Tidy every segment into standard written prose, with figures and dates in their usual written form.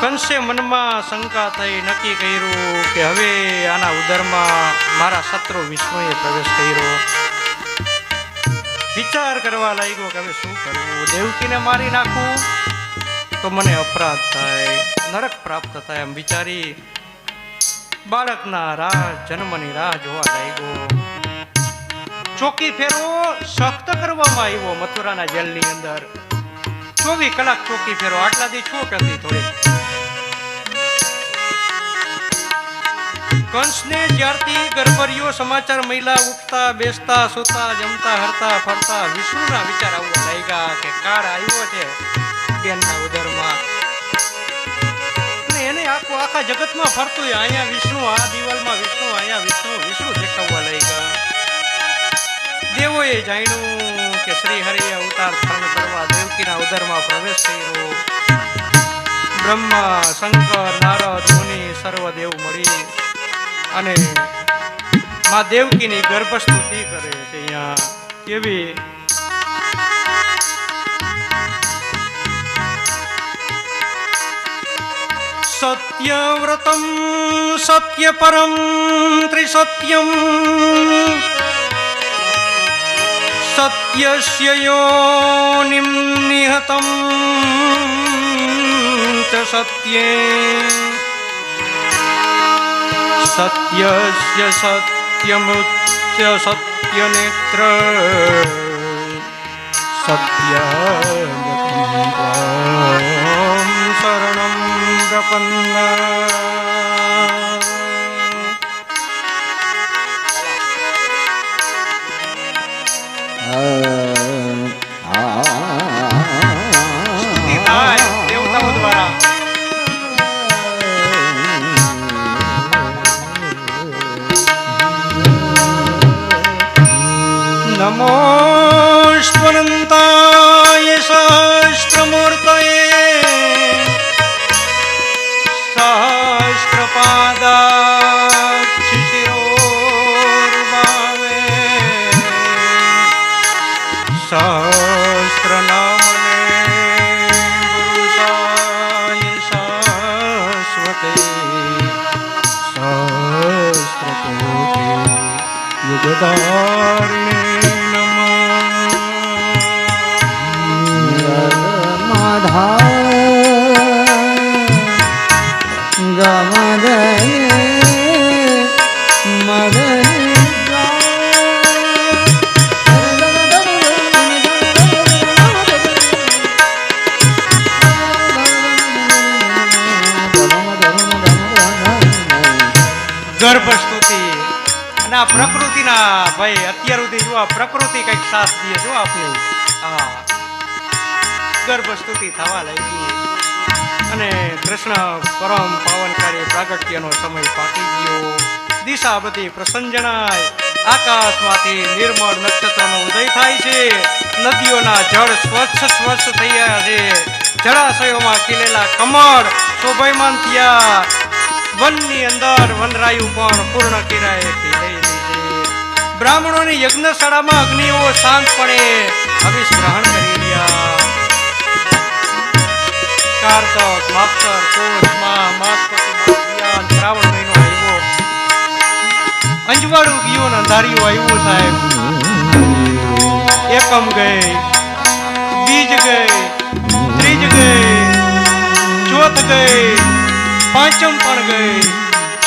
કંસે મનમાં શંકા થઈ, નક્કી કર્યું કે હવે આના ઉદરમાં મારા શત્રુ વિષ્ણુએ પ્રવેશ કર્યો. વિચાર કરવા લાગ્યો કે હવે શું કરવું. દેવકીને મારી નાખું તો મને અપરાધ થાય, નરક પ્રાપ્ત થાય. એમ વિચારી બાળકના જન્મની રાહ જોવા લાગ્યો. ચોકી ફેરો સખ્ત કરવામાં આવ્યો મથુરાના જેલની અંદર. 24 કલાક ચોકી ફેરો. આટલા દી છોક હતી થોડી. કંસને જ્યારથી ગર્ભરિયો સમાચાર મહિલા ઉઠતા બેસતા સૂતા જમતા હરતા ફરતા વિષ્ણુના વિચાર આવવા લાગ્યા કે કાળ આવ્યો છે બેનના ઉદરમાં. અને એને આખા જગતમાં ફરતું અહીંયા વિષ્ણુ, આ દિવાલમાં વિષ્ણુ, અહીંયા વિષ્ણુ વિષ્ણુ દેખાવા લાગ્યા. દેવોએ જાણ્યું કે શ્રી હરિએ અવતાર ધારણ કરવા દેવકીના ઉદરમાં પ્રવેશ કર્યો. બ્રહ્મા, શંકર, નારદ, મુનિ સર્વ દેવ મળી અને માં દેવકીની ગર્ભસ્તુતિ કરે છે. અહીંયા કેવી સત્યવ્રતમ સત્ય પરમ ત્રિસત્યમ સત્યસ્ય યોનિમ નિહતમ ચ સત્યે સત્યસ્ય સત્યમૃત્ય સત્યનેત્ર સત્યમ શરણં પ્રપન્ના. નમોસ્ત્વનંતાય સહસ્રમૂર્તયે સહસ્રપાદાક્ષિશિરોર્ભાવે સહસ્રનામને પુરુષાય શાશ્વતે સહસ્રકોટિ યુગધારિણે ગર્ભસ્તુતિ. અને આ પ્રકૃતિના ભાઈ અત્યાર સુધી જો આ પ્રકૃતિ કઈક સાથ દે જો આપણે. હા, ગર્ભસ્તુતિ થવા લાગી અને કૃષ્ણ પરમ પાવનકારી પ્રાગટ્યનો સમય પાકી ગયો. દિશા બધી પ્રસંજનાય. આકાશમાંથી નિર્મળ નક્ષત્રનો ઉદય થાય છે. નદીઓના જળ સ્વચ્છ થઈ ગયા છે. જળાશયોમાં ખીલેલા કમળ શોભાયમાન થયા. વનની અંદર વનરાયુ પણ પૂર્ણ કિરાએથી લઈ લીધી. બ્રાહ્મણોની યજ્ઞશાળામાં અગ્નિઓ શાંતપણે હવિષ ગ્રહણ કરી રહ્યા. કાર્તક, માગસર, પોષ, માસપતિ, શ્રાવણ મહિનો આવ્યો. અંજવાળું ગયું ને અંધારિયું આવ્યું સાહેબ. એકમ ગઈ, બીજ ગઈ, ત્રીજ ગઈ, ચોથ ગઈ, પાંચમ પણ ગઈ,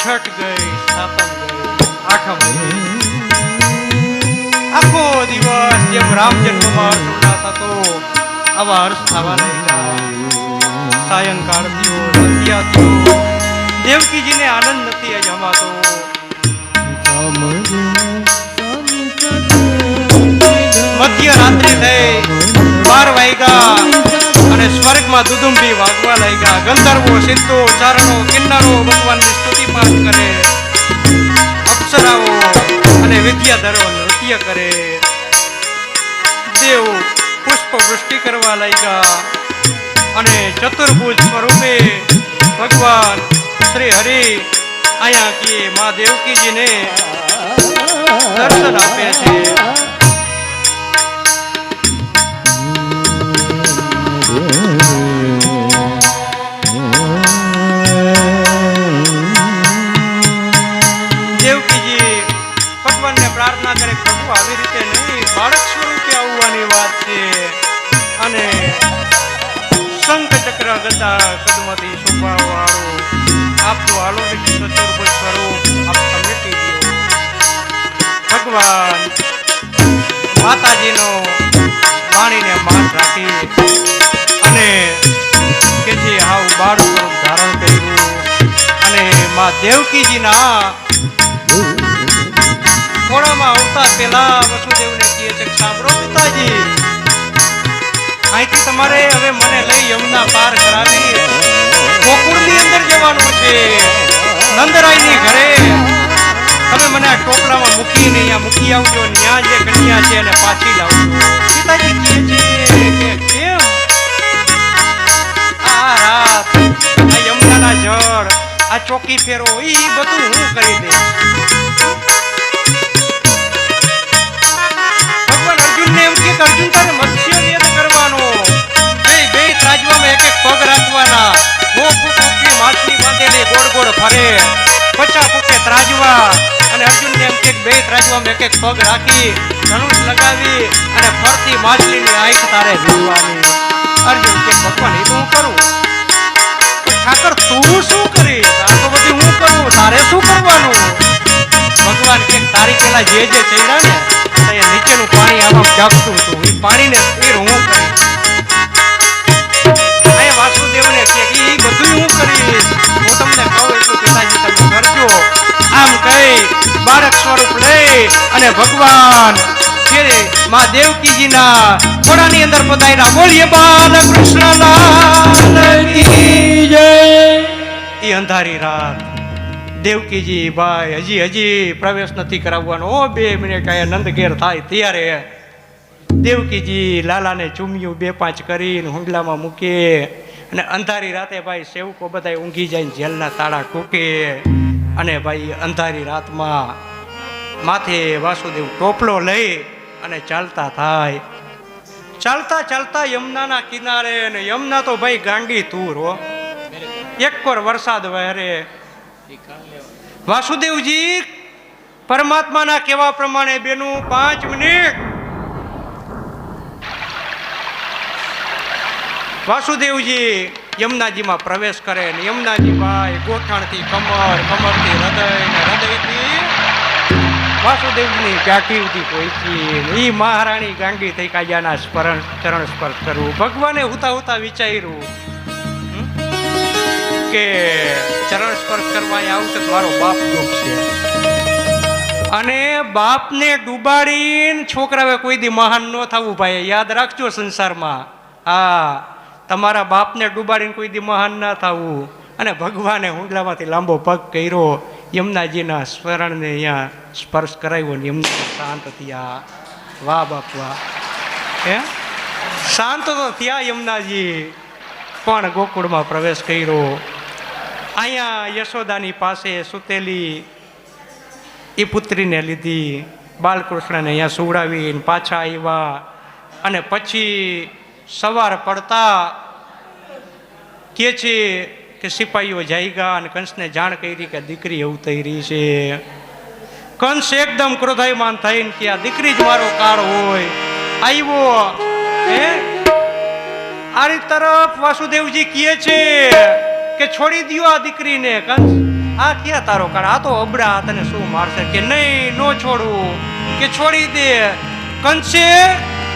છઠ ગઈ, સાતમ ગઈ, આઠમ ગઈ. આખો દિવસ જેમ રામ જન્મમાં હર્ષોલ્લાસ થતો આવા હર્ષ થવા લાગ્યા. સાયંકાળ થયો, સંધ્યા થયો. દેવકીજીને આનંદ નથી જમાતો. મધ્યરાત્રિ થઈ, 12 વાગ્યા અને સ્વર્ગમાં દુદુંબી વાગવા લાગ્યા. ગંધર્વો, સિદ્ધો, ચારણો, કિન્નરો ભગવાનની સ્તુતિ પાઠ કરે. અપ્સરાઓ અને વિદ્યાધરો નૃત્ય કરે. દેવ પુષ્પ વૃષ્ટિ કરવા લાગ્યા અને ચતુર્ભુજ સ્વરૂપે ભગવાન શ્રી હરિ અહીંયા કે મા દેવકીજીને દર્શન આપે છે. ગદા કદમતી શોભાવાળું આપનું અલૌકિક ચતુર્ભુજ સ્વરૂપ આપ સમેટી દો. ભગવાન માતાજીનો વાણીને માન રાખી અને કે જે આવ બાળ સ્વરૂપ ધારણ કર્યું અને મા દેવકીજીના ખોળામાં આવતા પહેલા વસુદેવને કહે છે કે સાંભળો પિતાજી, અહીંથી તમારે હવે મને લઈ યમુના પાર કરાવી ગોકુળની અંદર જવાનું છે. નંદરાયની ઘરે તમે મને આ ટોપલામાં મૂકીને અહીંયા મૂકી આવજો, ત્યાં જે કન્યા છે એને પાછી લાવજો. પિતાજી કહે છે કે કેમ? આ રાત આ યમુનાના જળ આ ચોકી ફેરો એ બધું હું કરી દઈશ. ભગવાન અર્જુનને એમ કે અર્જુન તારે મત્સ્ય વેદ કરવાનો, બે ત્રાજવામાં એક એક પગ રાખવાના, 9 ફૂટ ઊંચી માછલી બાંધેલી ગોળ ગોળ ફરે, 50 ફૂટે ત્રાજવા, અને અર્જુનને એમ કે બે ત્રાજવામાં એક એક પગ રાખી ધનુષ લગાવી અને ફરતી માછલીની આંખ તારે વીણવાની. અર્જુન કે ભગવાન એ તો હું કરું, ઠાકર તું શું કરીશ? આ તો બધી હું કરું, તારે શું કરવાનું? ભગવાન કે તારી પેલા જે ચડ્યા ને એ નીચેનું પાણી આમાં જાગતું હતું, એ પાણીને સ્થિર હું કરીશ. એ વાસુદેવને કે એ બધું હું કરીશ, હું તમને કહું એટલું પિતાજી તમે કરજો. આમ કહી બાળક સ્વરૂપ લઈ અને ભગવાન મા દેવકીજીના ખોળાની અંદર પધાર્યા. બોલીએ બાલકૃષ્ણલાલ કી જય. એ અંધારી રાત દેવકીજી ભાઈ હજી પ્રવેશ નથી કરાવવાનો. 2 મિનિટ આયા નંદ ઘેર થાય ત્યારે દેવકીજી લાલાને ચૂમ્યું, 2-5 કરીને હુંડલામાં મૂકે અને અંધારી રાતે ભાઈ સેવકો બધા ઊંઘી જાય, જેલના તાળા ટૂકે અને ભાઈ અંધારી રાતમાં માથે વાસુદેવ ટોપલો લઈ અને ચાલતા થાય. ચાલતા ચાલતા યમુનાના કિનારે, અને યમુના તો ભાઈ ગાંડી તૂર હો, એકવાર વરસાદ વહેરે. વાસુદેવજી પરમાત્માના કહેવા પ્રમાણે બેનું 5 મિનિટ વાસુદેવજી યમુનાજીમાં પ્રવેશ કરે ને યમુનાજી ભાઈ ગોઠણથી કમર, કમરથી હૃદય ને હૃદયથી વાસુદેવની ગાંઠી ઉધી પહોંચી. એ મહારાણી ગાંડી થઈ કાજાના ચરણ સ્પર્શ કરવું. ભગવાને હુતા હુતા વિચાર્યું કે ચરણ સ્પર્શ કરવા આવશે તો મારો બાપ ડૂબશે, અને બાપને ડૂબાડીને છોકરાએ કોઈ દી મહાન ન થવું. ભાઈ યાદ રાખજો સંસારમાં, હા તમારા બાપને ડૂબાડીને કોઈ દી મહાન ના થવું. અને ભગવાને હુંડલામાંથી લાંબો પગ કર્યો, યમુનાજીના સ્મરણને અહીંયા સ્પર્શ કરાવ્યો ને યમુના શાંત થયા. વાહ બાપ વાહ, હે શાંત તો થયા યમુનાજી, પણ ગોકુળમાં પ્રવેશ કર્યો. અહીંયા યશોદાની પાસે સૂતેલી એ પુત્રીને લીધી, બાલકૃષ્ણને અહીંયા સુવડાવીને પાછા આવ્યા. અને પછી સવાર પડતા કે છે કે સિપાહીઓ જાગ્યા અને કંસને જાણ કરી કે દીકરી એવું થઈ રહી છે. કંસ એકદમ ક્રોધાયમાન થઈને કે આ દીકરી જ મારો કાળ હોય. આવ્યો હે આરી તરફ વાસુદેવજી કહે છે કે છોડી દો આ દીકરીને. કંસ આ ક્યાં તારો કાળ, આ તો અબડા તને શું મારશે? કે નહીં નો છોડવું, કે છોડી દે. કંસે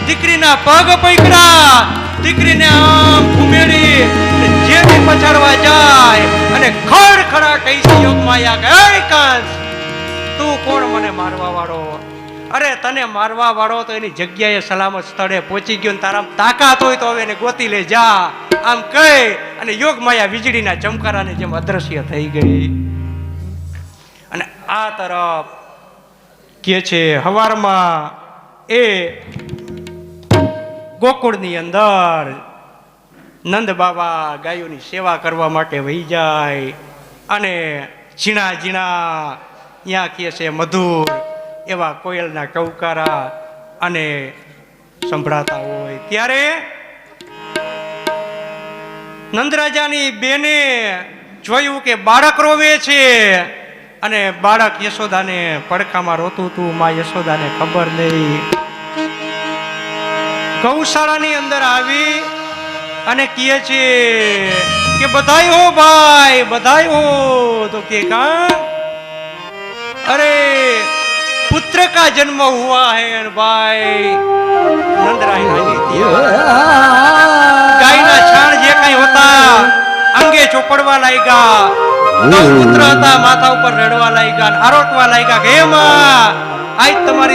દીકરીના પગ પકડ્યા, દીકરીને આમ ઘુમેડી જેથી પછાડવા જાય અને ખડખડા કહી છે યોગમાયા કે હે કંસ તું કોણ મને મારવા વાળો? અરે તને મારવા વાળો તો એની જગ્યાએ સલામત સ્થળે પહોંચી ગયો, તારા તાકાત હોય તો હવે એને ગોતી લે જા. આમ કહી અને યોગમાયા વીજળીના ચમકારાની જેમ અદ્રશ્ય થઈ ગઈ. અને આ તરફ કે છે હવારમાં એ ગોકુળની અંદર નંદ બાબા ગાયોની સેવા કરવા માટે વહી જાય, અને ઝીણા ઝીણા ત્યાં કહે છે મધુર એવા કોયલના ટવકારા અને સંભળાતા હોય. ત્યારે નંદરાજાની બેને જોયું કે બાળક રોવે છે, અને બાળક યશોદાને પડખામાં રોતું હતું. માં યશોદાને ખબર નહીં. ગૌશાળાની અંદર આવી અને કહે છે કે બધાઈ હો ભાઈ, બધાઈ હો. તો કે કા अरे पुत्र का जन्म हुआ है भाई. नंदराय गायना छाण जे कई होता अंगे ચોપડવા લાગ્યા. પુત્ર હતા માથા ઉપર રડવા લાગ્યા, આરોટવા લાગ્યા કે હે માં આજ તમારી